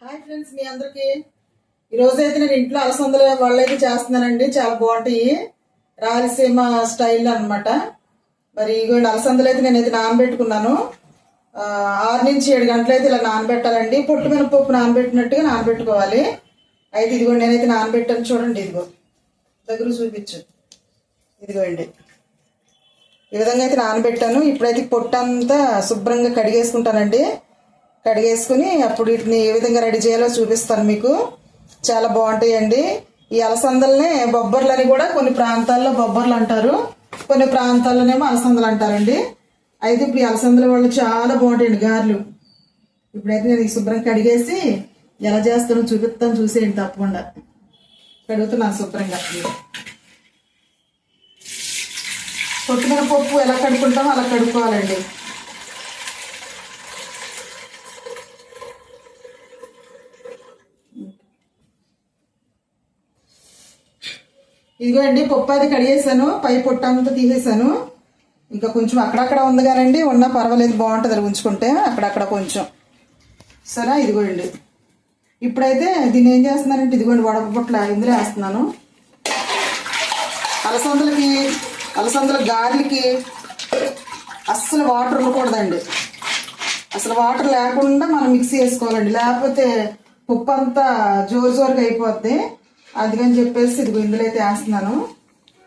Hi friends, మీ అందరికి ఈరోజైతే నేను ఇంట్లో అలసందలు వాళ్ళైతే చేస్తున్నానండి. చాలా బాగుంటాయి, రాయలసీమ స్టైల్ అనమాట. మరి ఇగోండి అలసందలు అయితే నేనైతే నానబెట్టుకున్నాను. 6 నుంచి 7 గంటలు అయితే ఇలా నానబెట్టాలండి. పొట్టు మినపప్పు నానబెట్టినట్టుగా నానబెట్టుకోవాలి. అయితే ఇదిగోండి నేనైతే నానబెట్టాను చూడండి. ఇదిగో దగ్గర చూపించు. ఇదిగోండి ఈ విధంగా అయితే నానబెట్టాను. ఇప్పుడైతే పొట్టంతా శుభ్రంగా కడిగేసుకుంటానండి. కడిగేసుకుని అప్పుడు వీటిని ఏ విధంగా రెడీ చేయాలో చూపిస్తాను మీకు. చాలా బాగుంటాయండి. ఈ అలసందలనే బొబ్బర్లు అని కూడా కొన్ని ప్రాంతాల్లో బొబ్బర్లు అంటారు, కొన్ని ప్రాంతాల్లోనేమో అలసందలు అంటారండి. అయితే ఇప్పుడు ఈ అలసందల వాళ్ళు చాలా బాగుంటాయండి గారెలు. ఇప్పుడైతే నేను ఈ శుభ్రం కడిగేసి ఎలా చేస్తానో చూపిస్తాను, చూసేయండి తప్పకుండా. కడుగుతున్నాను శుభ్రంగా. పొట్టుమిరపప్పు ఎలా కడుక్కుంటామో అలా కడుక్కోవాలండి. ఇదిగో అండి పప్పు అది కడిగేసాను, పై పొట్టు అంతా తీసేసాను. ఇంకా కొంచెం అక్కడక్కడ ఉంది కానండి, ఉన్నా పర్వాలేదు, బాగుంటుంది అది ఉంచుకుంటే అక్కడక్కడ కొంచెం. సరే ఇదిగోండి ఇప్పుడైతే దీన్ని ఏం చేస్తున్నానంటే ఇదిగోండి వడప పొట్ల ఇందులో వేస్తున్నాను. అలసందల గారెలకి అస్సలు వాటర్ ఉండకూడదండి. అసలు వాటర్ లేకుండా మనం మిక్సీ వేసుకోవాలండి, లేకపోతే పప్పు అంతా జోరుగా అయిపోద్ది. అందుకని చెప్పేసి ఇదిగో ఇందులో అయితే వేస్తున్నాను.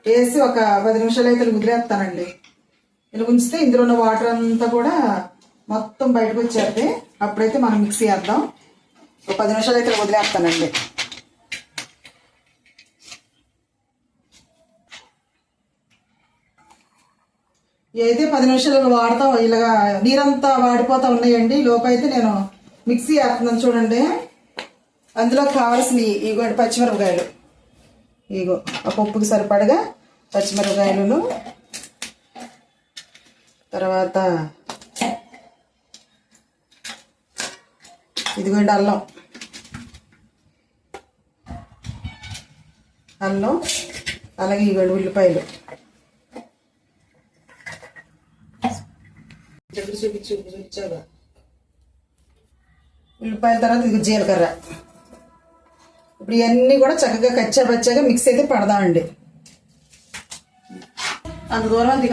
వేసి ఒక 10 నిమిషాలు అయితే వదిలేస్తానండి. ఇలా ఉంచితే ఇందులో ఉన్న వాటర్ అంతా కూడా మొత్తం బయటకు వచ్చేది. అప్పుడైతే మనం మిక్సీ వేద్దాం. ఒక 10 నిమిషాలు అయితే వదిలేస్తానండి. అయితే 10 నిమిషాలు వాడతాం. ఇలాగా నీరంతా వాడిపోతా ఉన్నాయండి. లోపైతే నేను మిక్సీ వేస్తున్నాను చూడండి. అందులో కావాల్సినవి ఇగోండి పచ్చిమిరపకాయలు. ఇగో ఆ పప్పుకి సరిపడగా పచ్చిమిరపకాయలను, తర్వాత ఇదిగోండి అల్లం, అలాగే ఇగోండి ఉల్లిపాయలు. చూపించాగా ఉల్లిపాయల తర్వాత ఇది జీలకర్ర. ఇప్పుడు ఇవన్నీ కూడా చక్కగా కచ్చాపచ్చాగా మిక్స్ అయితే పడదామండి. అంత దూరం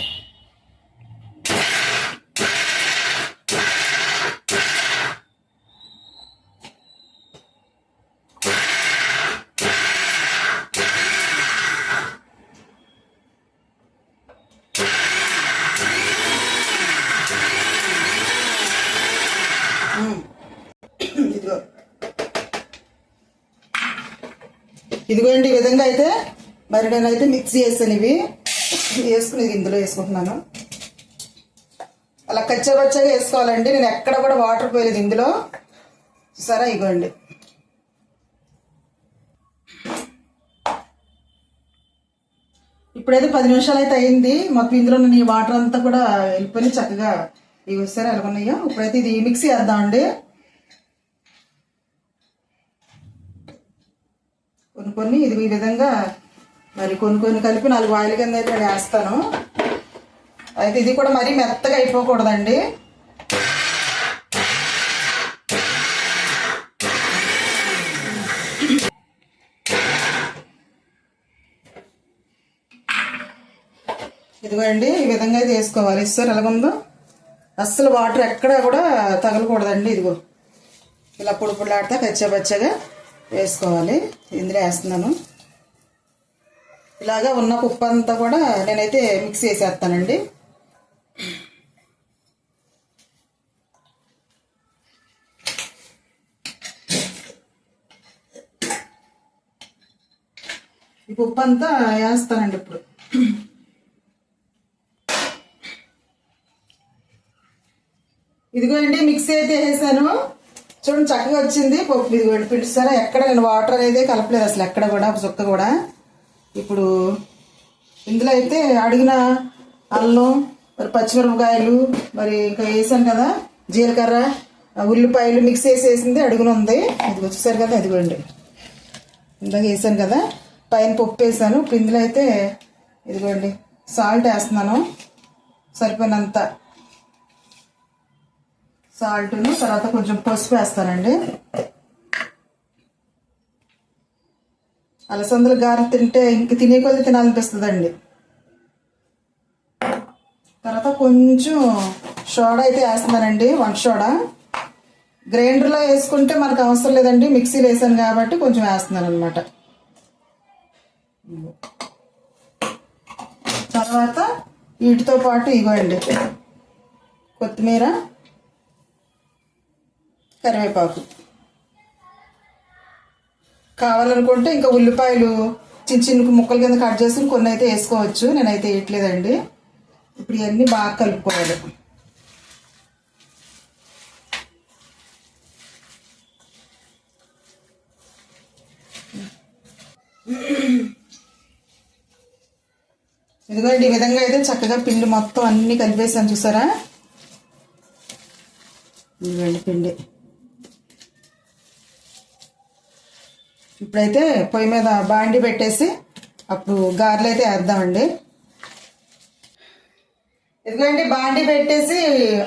ఇదిగోండి ఈ విధంగా అయితే మరి నేనైతే మిక్సీ వేసాను. ఇవి వేసుకుని ఇందులో వేసుకుంటున్నాను. అలా కచ్చాపచ్చాగా వేసుకోవాలండి. నేను ఎక్కడ కూడా వాటర్ పోయలేదు ఇందులో. సరే ఇగోండి ఇప్పుడైతే 10 నిమిషాలు అయితే అయింది. మొత్తం ఇందులో ఈ వాటర్ అంతా కూడా వెళ్ళిపోయి చక్కగా ఇవి వస్తారా ఎలాగున్నాయో. ఇప్పుడైతే ఇది మిక్సీ వేద్దామండి. కొన్ని ఇది ఈ విధంగా మరి కొన్ని కలిపి 4 ఆయిల్ కింద అయితే వేస్తాను. అయితే ఇది కూడా మరీ మెత్తగా అయిపోకూడదండి. ఇదిగోండి ఈ విధంగా అయితే వేసుకోవాలి. ఇస్తారు ఎలాగుందో, అస్సలు వాటర్ ఎక్కడా కూడా తగలకూడదండి. ఇదిగో ఇలా పొడిలాడితే కచ్చాపచ్చగా వేసుకోవాలి. ఇందులో వేస్తున్నాను. ఇలాగా ఉన్న పప్పు అంతా కూడా నేనైతే మిక్స్ చేసేస్తానండి. ఈ పప్పు అంతా వేస్తానండి ఇప్పుడు. ఇదిగోండి మిక్సీ అయితే వేసాను చూడండి, చక్కగా వచ్చింది పప్పు. ఇదిగోండి పిలుస్తారా, ఎక్కడ నేను వాటర్ అనేది కలపలేదు అసలు, ఎక్కడ కూడా ఒక చుక్క కూడా. ఇప్పుడు ఇందులో అయితే అడిగిన అల్లం, మరి పచ్చిమిరపకాయలు, మరి ఇంకా వేసాను కదా జీలకర్ర, ఉల్లిపాయలు మిక్స్ వేసేసింది అడుగున ఉంది. ఇది వచ్చేసారు కదా, ఇదిగోండి ఇందాక వేసాను కదా, పైన పప్పు వేసాను. ఇప్పుడు ఇందులో అయితే ఇదిగోండి సాల్ట్ వేస్తున్నాను, సరిపోయినంత సాల్ట్ను, తర్వాత కొంచెం పసుపు వేస్తానండి. అలసందలు గారెలు తింటే ఇంక తినే కొద్ది తినాలనిపిస్తుందండి. తర్వాత కొంచెం సోడా అయితే వేస్తున్నానండి, వంట సోడా. గ్రైండర్లో వేసుకుంటే మనకు అవసరం లేదండి, మిక్సీలో వేసాను కాబట్టి కొంచెం వేస్తున్నాను అనమాట. తర్వాత వీటితో పాటు ఇగోండి కొత్తిమీర, కరివేపాకు. కావాలనుకుంటే ఇంకా ఉల్లిపాయలు చిన్న చిన్న ముక్కల కింద కట్ చేసుకుని కొన్ని అయితే వేసుకోవచ్చు, నేనైతే వేయట్లేదండి. ఇప్పుడు ఇవన్నీ బాగా కలుపుకోవాలి. ఇదిగోండి ఈ విధంగా అయితే చక్కగా పిండి మొత్తం అన్నీ కలిపేసాను, చూసారా? ఇదిగోండి పిండి. ఇప్పుడైతే పొయ్యి మీద బాండి పెట్టేసి అప్పుడు గారెలు అయితే వేద్దామండి. ఇదిగోండి బాండి పెట్టేసి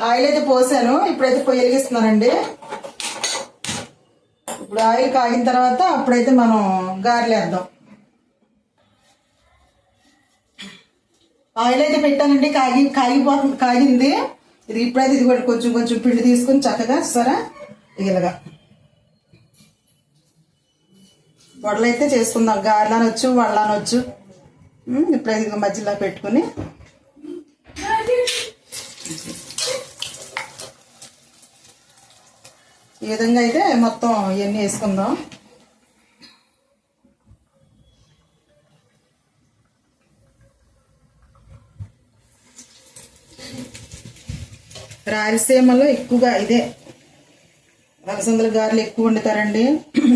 ఆయిల్ అయితే పోసాను. ఇప్పుడైతే పొయ్యి వెలిగిస్తున్నానండి. ఇప్పుడు ఆయిల్ కాగిన తర్వాత అప్పుడైతే మనం గారెలు వేద్దాం. ఆయిల్ అయితే పెట్టానండి, కాగింది. ఇది ఇప్పుడైతే ఇది కూడా కొంచెం కొంచెం పిండి తీసుకుని చక్కగా సరే ఇలాగా వడలైతే చేసుకుందాం. గారెలు అనొచ్చు, వడలు అనొచ్చు. ఇప్పుడైతే ఇది మధ్యలో పెట్టుకుని ఈ విధంగా అయితే మొత్తం ఇవన్నీ వేసుకుందాం. రాయలసీమలో ఎక్కువగా ఇదే అలసందల గారెలు ఎక్కువ వండుతారండి.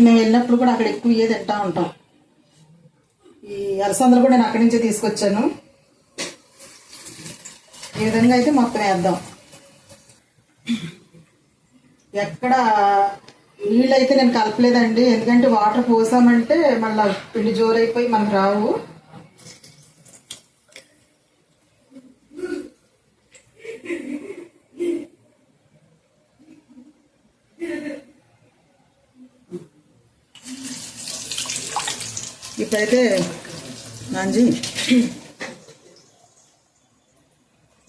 మేము వెళ్ళినప్పుడు కూడా అక్కడ ఎక్కువ ఇవే తింటా ఉంటాం. ఈ అలసందలు కూడా నేను అక్కడి నుంచే తీసుకొచ్చాను. ఈ విధంగా అయితే మొత్తం వేద్దాం. ఎక్కడ నీళ్ళు అయితే నేను కలపలేదండి, ఎందుకంటే వాటర్ పోసామంటే మళ్ళీ పిండి జోరైపోయి మనకు రావు. ఇప్పుడైతే నాంజీ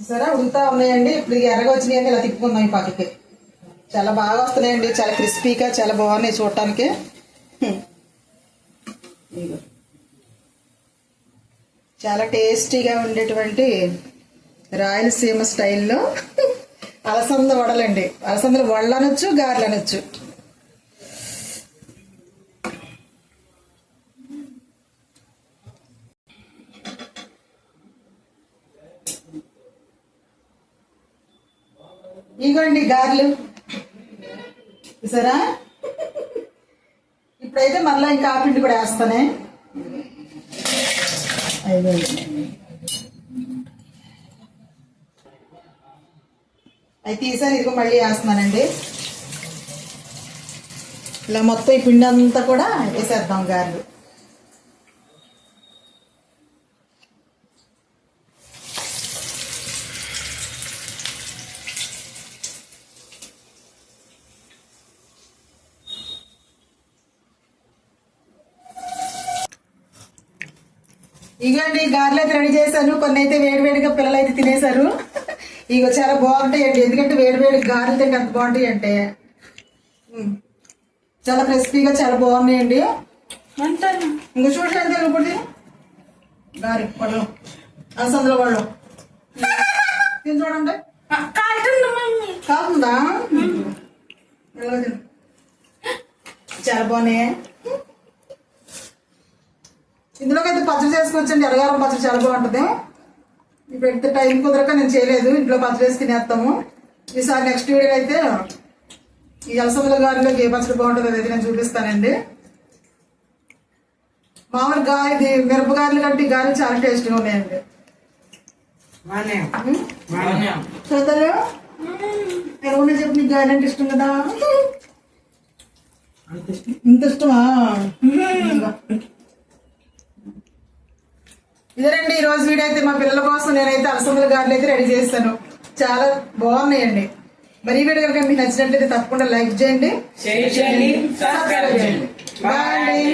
సరే ఉడుకుతా ఉన్నాయండి. ఇప్పుడు ఎర్రగా వచ్చినాయండి, ఇలా తిప్పుకుందాం. ఈ పక్కకి చాలా బాగా వస్తున్నాయండి, చాలా క్రిస్పీగా చాలా బాగున్నాయి చూడటానికి. చాలా టేస్టీగా ఉండేటువంటి రాయలసీమ స్టైల్లో అలసంద వడలండి. అలసందలు వడలు అనొచ్చు, గారెలు అనొచ్చు. ఇగోండి గారెలు చూసారా? ఇప్పుడైతే మళ్ళీ ఇంకా ఆ పిండి కూడా వేస్తానే. అయితే ఈసారి ఇదిగో మళ్ళీ వేస్తున్నానండి. ఇలా మొత్తం ఈ పిండి అంతా కూడా వేసేద్దాం గారెలు. ఇగోండి గారెలు అయితే రెడీ చేశాను. కొన్ని అయితే వేడివేడిగా పిల్లలు అయితే తినేశారు. ఇగో చాలా బాగుంటాయండి, ఎందుకంటే వేడివేడి గారెలు తింటే ఎంత బాగుంటాయి అంటే చాలా క్రిస్పీగా చాలా బాగున్నాయండి. ఇంకా చూడండి ఇప్పుడు గారి పళ్ళు అలసందల పళ్ళు తిని చూడండి. కాకుండా చాలా బాగున్నాయి. ఇందులోకి అయితే పచ్చడి చేసుకోవచ్చండి, ఎడగారం పచ్చడి చాలా బాగుంటుంది. ఇప్పుడు ఎంత టైం కుదరక నేను చేయలేదు, ఇంట్లో పచ్చడి వేసి తినేస్తాము. ఈసారి నెక్స్ట్ వీడియో అయితే ఈ అలసందల గారెలోకి ఏ పచ్చడి బాగుంటుందో అనేది నేను చూపిస్తానండి. మామూలు ఇది మిరపగారెలు కంటే ఈ గారెలు చాలా టేస్ట్గా ఉన్నాయండి. చూద్దారు ఎలాగో చెప్పు, నీకు గారెలు అంటే ఇష్టం కదా? ఇంత ఇష్టమా? ఇదేనండి ఈ రోజు వీడియో అయితే. మా పిల్లల కోసం నేనైతే అలసందల గారెలు అయితే రెడీ చేస్తాను, చాలా బాగున్నాయండి. మరి ఈ వీడియో కనుక మీకు నచ్చినట్లయితే తప్పకుండా లైక్ చేయండి, షేర్ చేయండి, సబ్స్క్రైబ్ చేయండి. బాయ్.